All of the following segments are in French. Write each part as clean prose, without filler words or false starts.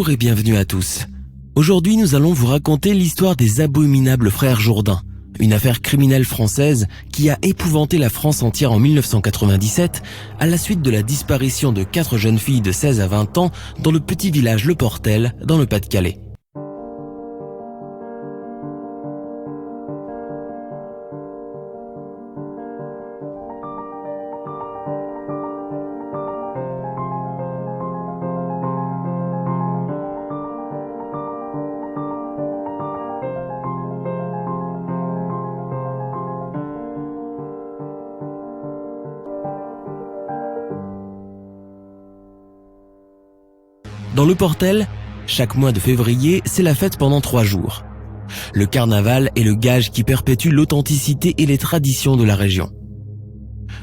Bonjour et bienvenue à tous. Aujourd'hui, nous allons vous raconter l'histoire des abominables frères Jourdain, une affaire criminelle française qui a épouvanté la France entière en 1997 à la suite de la disparition de 4 jeunes filles de 16 à 20 ans dans le petit village Le Portel, dans le Pas-de-Calais. Dans Le Portel, chaque mois de février, c'est la fête pendant 3 jours. Le carnaval est le gage qui perpétue l'authenticité et les traditions de la région.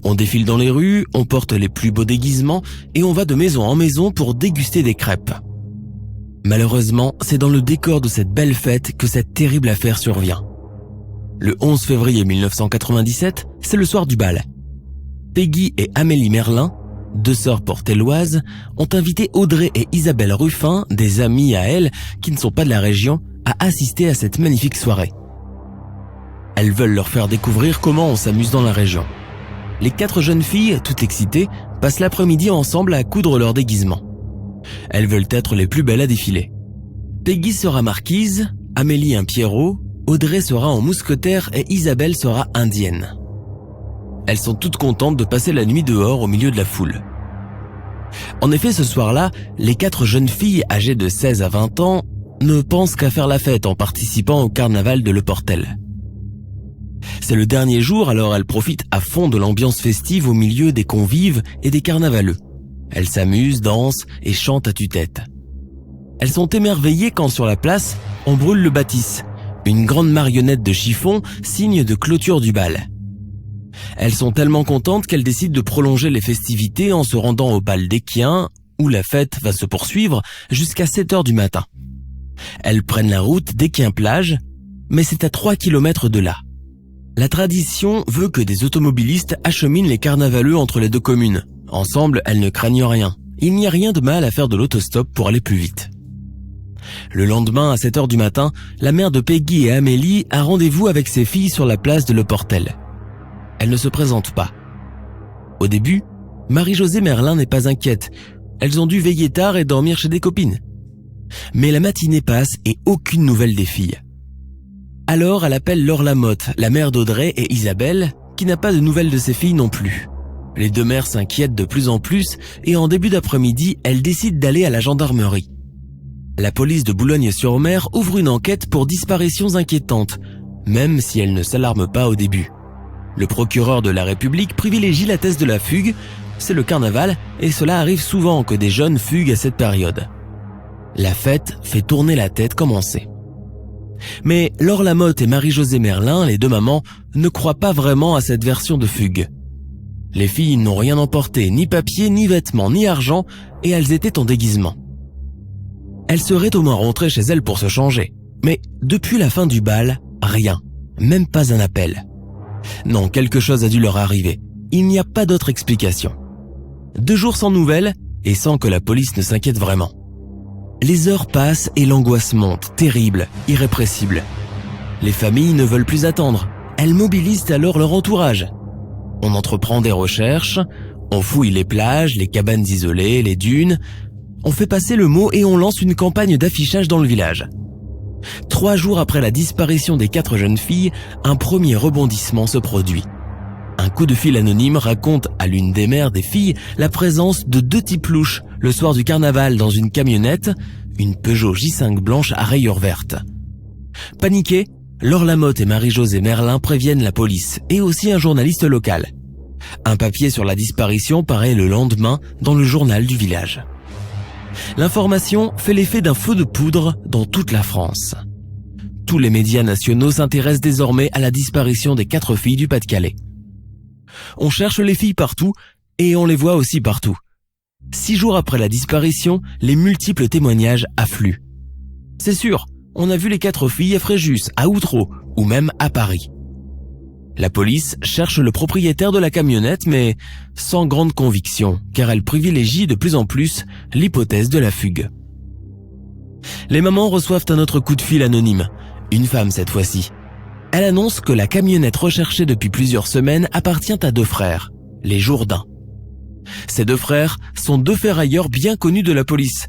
On défile dans les rues, on porte les plus beaux déguisements et on va de maison en maison pour déguster des crêpes. Malheureusement, c'est dans le décor de cette belle fête que cette terrible affaire survient. Le 11 février 1997, c'est le soir du bal. Peggy et Amélie Merlin, 2 sœurs portelloises, ont invité Audrey et Isabelle Ruffin, des amies à elles qui ne sont pas de la région, à assister à cette magnifique soirée. Elles veulent leur faire découvrir comment on s'amuse dans la région. Les 4 jeunes filles, toutes excitées, passent l'après-midi ensemble à coudre leur déguisement. Elles veulent être les plus belles à défiler. Peggy sera marquise, Amélie un Pierrot, Audrey sera en mousquetaire et Isabelle sera indienne. Elles sont toutes contentes de passer la nuit dehors au milieu de la foule. En effet, ce soir-là, les 4 jeunes filles âgées de 16 à 20 ans ne pensent qu'à faire la fête en participant au carnaval de Le Portel. C'est le dernier jour, alors elles profitent à fond de l'ambiance festive au milieu des convives et des carnavaleux. Elles s'amusent, dansent et chantent à tue-tête. Elles sont émerveillées quand sur la place, on brûle le bâtisse, une grande marionnette de chiffon, signe de clôture du bal. Elles sont tellement contentes qu'elles décident de prolonger les festivités en se rendant au bal d'Équien, où la fête va se poursuivre jusqu'à 7h du matin. Elles prennent la route d'Équien-Plage, mais c'est à 3 km de là. La tradition veut que des automobilistes acheminent les carnavaleux entre les 2 communes. Ensemble, elles ne craignent rien. Il n'y a rien de mal à faire de l'autostop pour aller plus vite. Le lendemain, à 7h du matin, la mère de Peggy et Amélie a rendez-vous avec ses filles sur la place de Le Portel. Elle ne se présente pas. Au début, Marie-Josée Merlin n'est pas inquiète. Elles ont dû veiller tard et dormir chez des copines. Mais la matinée passe et aucune nouvelle des filles. Alors elle appelle Laure Lamotte, la mère d'Audrey et Isabelle, qui n'a pas de nouvelles de ses filles non plus. Les 2 mères s'inquiètent de plus en plus et en début d'après-midi, elles décident d'aller à la gendarmerie. La police de Boulogne-sur-Mer ouvre une enquête pour disparitions inquiétantes, même si elle ne s'alarme pas au début. Le procureur de la République privilégie la thèse de la fugue, c'est le carnaval et cela arrive souvent que des jeunes fuguent à cette période. La fête fait tourner la tête comme on sait. Mais Laure Lamotte et Marie-Josée Merlin, les 2 mamans, ne croient pas vraiment à cette version de fugue. Les filles n'ont rien emporté, ni papier, ni vêtements, ni argent, et elles étaient en déguisement. Elles seraient au moins rentrées chez elles pour se changer. Mais depuis la fin du bal, rien, même pas un appel. Non, quelque chose a dû leur arriver. Il n'y a pas d'autre explication. 2 jours sans nouvelles et sans que la police ne s'inquiète vraiment. Les heures passent et l'angoisse monte, terrible, irrépressible. Les familles ne veulent plus attendre. Elles mobilisent alors leur entourage. On entreprend des recherches, on fouille les plages, les cabanes isolées, les dunes. On fait passer le mot et on lance une campagne d'affichage dans le village. 3 jours après la disparition des 4 jeunes filles, un premier rebondissement se produit. Un coup de fil anonyme raconte à l'une des mères des filles la présence de 2 types louches le soir du carnaval dans une camionnette, une Peugeot J5 blanche à rayures vertes. Paniquées, Laure Lamotte et Marie-Josée Merlin préviennent la police et aussi un journaliste local. Un papier sur la disparition paraît le lendemain dans le journal du village. L'information fait l'effet d'un feu de poudre dans toute la France. Tous les médias nationaux s'intéressent désormais à la disparition des 4 filles du Pas-de-Calais. On cherche les filles partout et on les voit aussi partout. 6 jours après la disparition, les multiples témoignages affluent. C'est sûr, on a vu les 4 filles à Fréjus, à Outreau ou même à Paris. La police cherche le propriétaire de la camionnette, mais sans grande conviction, car elle privilégie de plus en plus l'hypothèse de la fugue. Les mamans reçoivent un autre coup de fil anonyme, une femme cette fois-ci. Elle annonce que la camionnette recherchée depuis plusieurs semaines appartient à 2 frères, les Jourdain. Ces 2 frères sont 2 ferrailleurs bien connus de la police,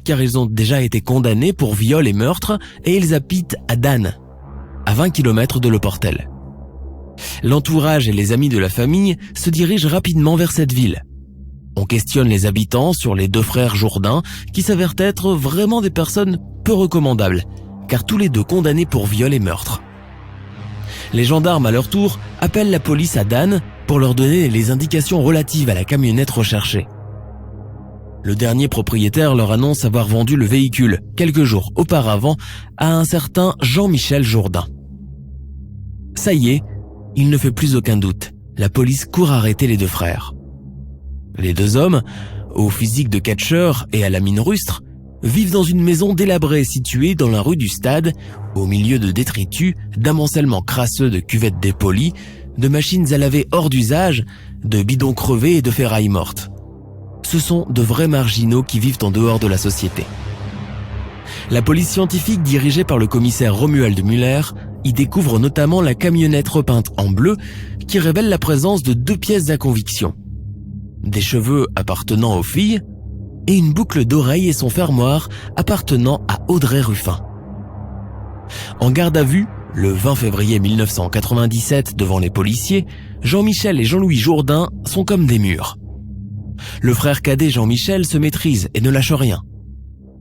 car ils ont déjà été condamnés pour viol et meurtre et ils habitent à Dan, à 20 km de Le Portel. L'entourage et les amis de la famille se dirigent rapidement vers cette ville. On questionne les habitants sur les 2 frères Jourdain qui s'avèrent être vraiment des personnes peu recommandables, car tous les 2 condamnés pour viol et meurtre. Les gendarmes à leur tour appellent la police à Dan pour leur donner les indications relatives à la camionnette recherchée. Le dernier propriétaire leur annonce avoir vendu le véhicule quelques jours auparavant à un certain Jean-Michel Jourdain. Ça y est, il ne fait plus aucun doute, la police court arrêter les 2 frères. Les 2 hommes, au physique de catcheurs et à la mine rustre, vivent dans une maison délabrée située dans la rue du Stade, au milieu de détritus, d'amoncellements crasseux de cuvettes dépolies, de machines à laver hors d'usage, de bidons crevés et de ferrailles mortes. Ce sont de vrais marginaux qui vivent en dehors de la société. La police scientifique dirigée par le commissaire Romuald Müller y découvre notamment la camionnette repeinte en bleu qui révèle la présence de 2 pièces à conviction. Des cheveux appartenant aux filles et une boucle d'oreille et son fermoir appartenant à Audrey Ruffin. En garde à vue, le 20 février 1997 devant les policiers, Jean-Michel et Jean-Louis Jourdain sont comme des murs. Le frère cadet Jean-Michel se maîtrise et ne lâche rien.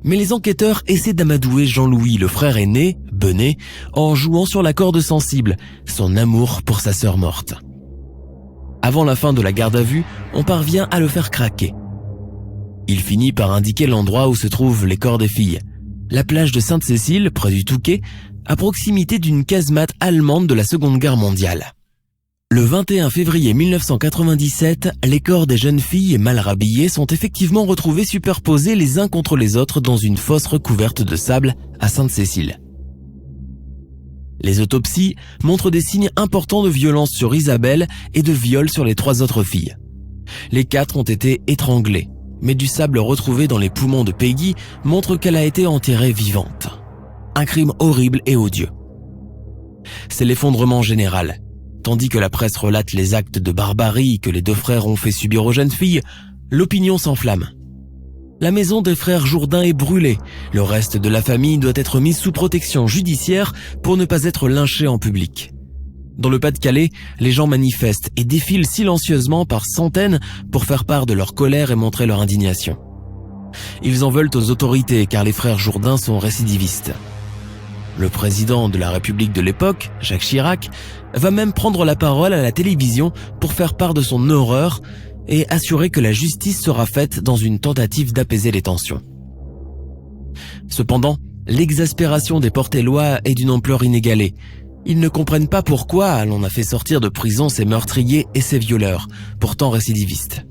Mais les enquêteurs essaient d'amadouer Jean-Louis, le frère aîné, Benet, en jouant sur la corde sensible, son amour pour sa sœur morte. Avant la fin de la garde à vue, on parvient à le faire craquer. Il finit par indiquer l'endroit où se trouvent les corps des filles, la plage de Sainte-Cécile, près du Touquet, à proximité d'une casemate allemande de la Seconde Guerre mondiale. Le 21 février 1997, les corps des jeunes filles mal rhabillées sont effectivement retrouvés superposés les uns contre les autres dans une fosse recouverte de sable à Sainte-Cécile. Les autopsies montrent des signes importants de violence sur Isabelle et de viol sur les 3 autres filles. Les 4 ont été étranglées, mais du sable retrouvé dans les poumons de Peggy montre qu'elle a été enterrée vivante. Un crime horrible et odieux. C'est l'effondrement général. Tandis que la presse relate les actes de barbarie que les 2 frères ont fait subir aux jeunes filles, l'opinion s'enflamme. La maison des frères Jourdain est brûlée. Le reste de la famille doit être mise sous protection judiciaire pour ne pas être lynchée en public. Dans le Pas-de-Calais, les gens manifestent et défilent silencieusement par centaines pour faire part de leur colère et montrer leur indignation. Ils en veulent aux autorités car les frères Jourdain sont récidivistes. Le président de la République de l'époque, Jacques Chirac, va même prendre la parole à la télévision pour faire part de son horreur et assurer que la justice sera faite dans une tentative d'apaiser les tensions. Cependant, l'exaspération des Portellois est d'une ampleur inégalée. Ils ne comprennent pas pourquoi l'on a fait sortir de prison ces meurtriers et ces violeurs, pourtant récidivistes.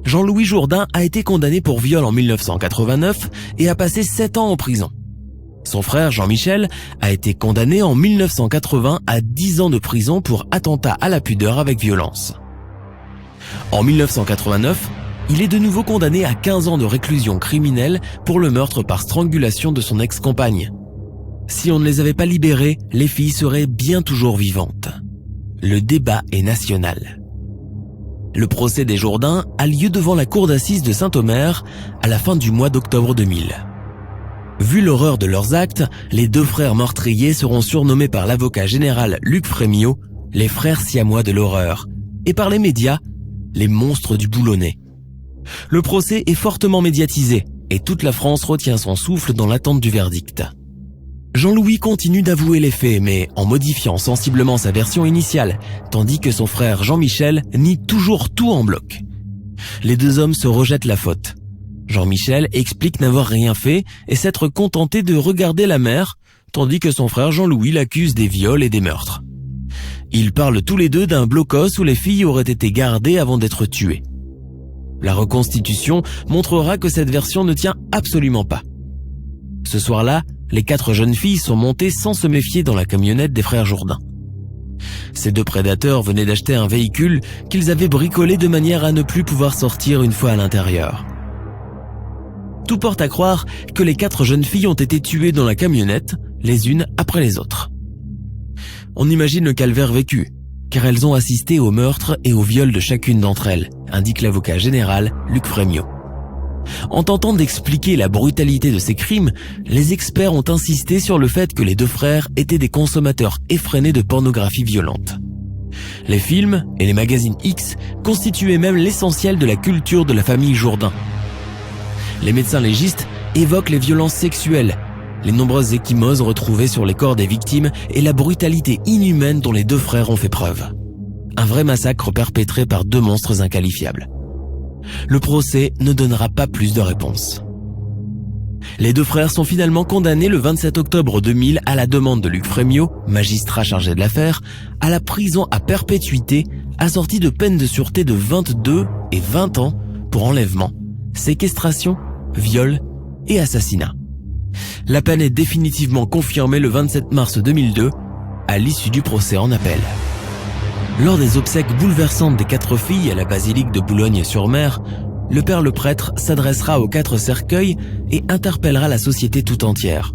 Jean-Louis Jourdain a été condamné pour viol en 1989 et a passé 7 ans en prison. Son frère Jean-Michel a été condamné en 1980 à 10 ans de prison pour attentat à la pudeur avec violence. En 1989, il est de nouveau condamné à 15 ans de réclusion criminelle pour le meurtre par strangulation de son ex-compagne. Si on ne les avait pas libérés, les filles seraient bien toujours vivantes. Le débat est national. Le procès des Jourdain a lieu devant la cour d'assises de Saint-Omer à la fin du mois d'octobre 2000. Vu l'horreur de leurs actes, les 2 frères meurtriers seront surnommés par l'avocat général Luc Frémiot les frères siamois de l'horreur et par les médias les monstres du Boulonnais. Le procès est fortement médiatisé et toute la France retient son souffle dans l'attente du verdict. Jean-Louis continue d'avouer les faits mais en modifiant sensiblement sa version initiale, tandis que son frère Jean-Michel nie toujours tout en bloc. Les 2 hommes se rejettent la faute. Jean-Michel explique n'avoir rien fait et s'être contenté de regarder la mer, tandis que son frère Jean-Louis l'accuse des viols et des meurtres. Ils parlent tous les 2 d'un blocos où les filles auraient été gardées avant d'être tuées. La reconstitution montrera que cette version ne tient absolument pas. Ce soir-là, les 4 jeunes filles sont montées sans se méfier dans la camionnette des frères Jourdain. Ces 2 prédateurs venaient d'acheter un véhicule qu'ils avaient bricolé de manière à ne plus pouvoir sortir une fois à l'intérieur. Tout porte à croire que les 4 jeunes filles ont été tuées dans la camionnette, les unes après les autres. On imagine le calvaire vécu, car elles ont assisté au meurtre et au viol de chacune d'entre elles, indique l'avocat général Luc Frémiot. En tentant d'expliquer la brutalité de ces crimes, les experts ont insisté sur le fait que les 2 frères étaient des consommateurs effrénés de pornographie violente. Les films et les magazines X constituaient même l'essentiel de la culture de la famille Jourdain. Les médecins légistes évoquent les violences sexuelles, les nombreuses ecchymoses retrouvées sur les corps des victimes et la brutalité inhumaine dont les 2 frères ont fait preuve. Un vrai massacre perpétré par 2 monstres inqualifiables. Le procès ne donnera pas plus de réponses. Les 2 frères sont finalement condamnés le 27 octobre 2000 à la demande de Luc Frémiot, magistrat chargé de l'affaire, à la prison à perpétuité, assortie de peines de sûreté de 22 et 20 ans pour enlèvement, séquestration, viol et assassinat. La peine est définitivement confirmée le 27 mars 2002, à l'issue du procès en appel. Lors des obsèques bouleversantes des 4 filles à la basilique de Boulogne-sur-Mer, le père le prêtre s'adressera aux 4 cercueils et interpellera la société tout entière.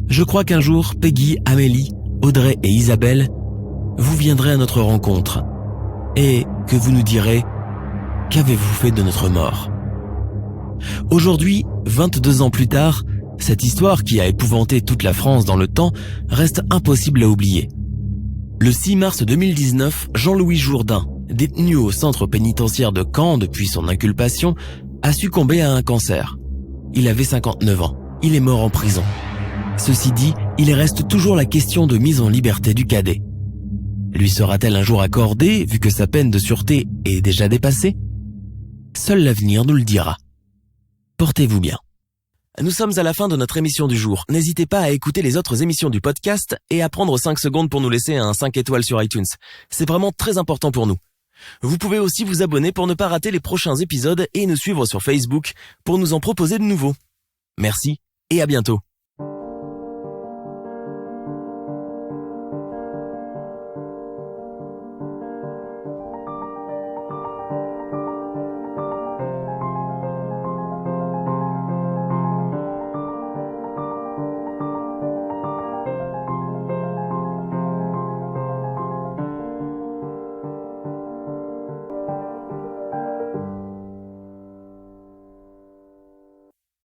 Je crois qu'un jour, Peggy, Amélie, Audrey et Isabelle, vous viendrez à notre rencontre et que vous nous direz « Qu'avez-vous fait de notre mort ?» Aujourd'hui, 22 ans plus tard, cette histoire qui a épouvanté toute la France dans le temps reste impossible à oublier. Le 6 mars 2019, Jean-Louis Jourdain, détenu au centre pénitentiaire de Caen depuis son inculpation, a succombé à un cancer. Il avait 59 ans. Il est mort en prison. Ceci dit, il reste toujours la question de mise en liberté du cadet. Lui sera-t-elle un jour accordée, vu que sa peine de sûreté est déjà dépassée ? Seul l'avenir nous le dira. Portez-vous bien. Nous sommes à la fin de notre émission du jour. N'hésitez pas à écouter les autres émissions du podcast et à prendre 5 secondes pour nous laisser un 5 étoiles sur iTunes. C'est vraiment très important pour nous. Vous pouvez aussi vous abonner pour ne pas rater les prochains épisodes et nous suivre sur Facebook pour nous en proposer de nouveaux. Merci et à bientôt.